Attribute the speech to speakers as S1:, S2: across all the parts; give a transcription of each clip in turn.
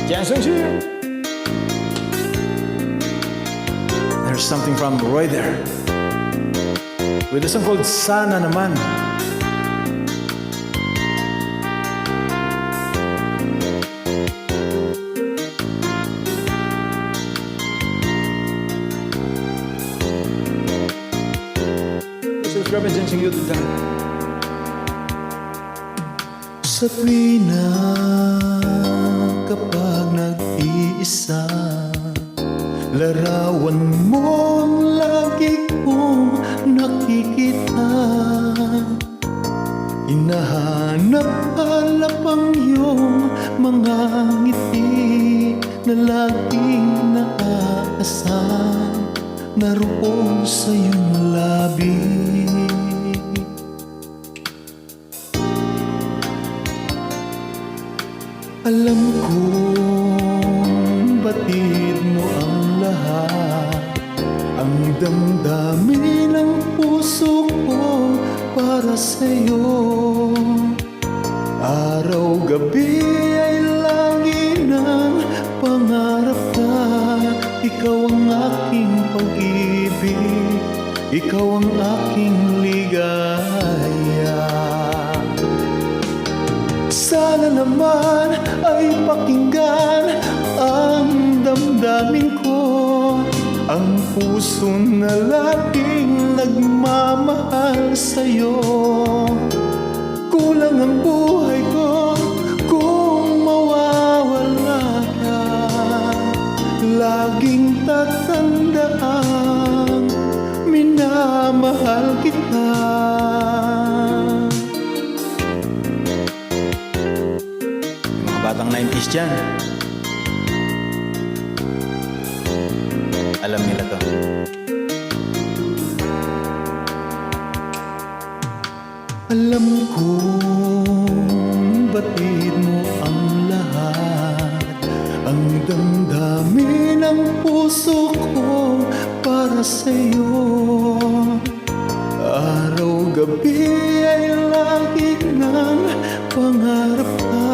S1: Jason Chu. There's something from Roy there with a song called Sana Naman. Subscribe and Jason YouTube channel.
S2: Sa tuwina kapag nag-iisa, larawan mong lagi kong nakikita. Hinahanap-hanap ang iyong mga ngiti na laging naaasahan naroon sa iyong labi. Alam kong batid mo ang lahat, ang damdamin ng puso ko para sa'yo. Araw-gabi ay lagi ng pangarap ka. Ikaw ang aking pag-ibig, ikaw ang aking ligaya. Sana naman ay pakinggan ang damdamin ko, ang puso na laging nagmamahal sa'yo. Kulang ang buhay ko kung mawawala ka. Laging tatandaan, minamahal kita.
S1: Batang 90s dyan, alam nila to.
S2: Alam kong batid mo ang lahat, ang damdamin ng puso ko para sa'yo. Araw-gabi ay lagi ng pangarap ka.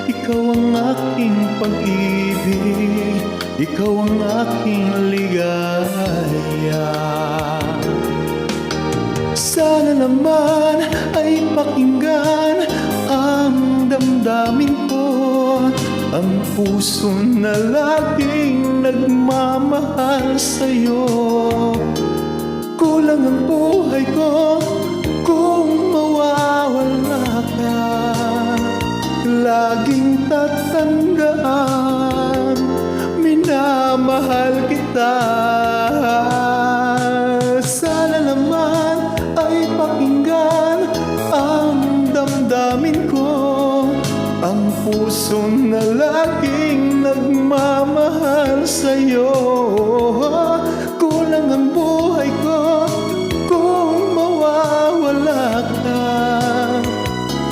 S2: Ikaw ang aking pag-ibig, ikaw ang aking ligaya. Sana naman ay pakinggan ang damdamin ko, ang puso na laging nagmamahal sa'yo. Kulang ang buhay ko kung mawawala ka. Laging tatandaan, minamahal kita. Sana naman ay pakinggan ang damdamin ko, ang puso na laging nagmamahal sa'yo. Kulang ang buhay ko kung mawawala ka.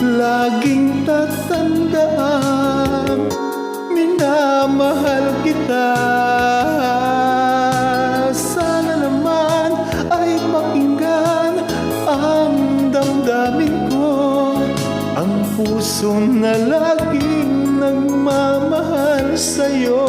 S2: Laging tatandaan, minamahal kita. Sana naman ay pakinggan ang damdamin ko, ang puso na laging nagmamahal sa'yo.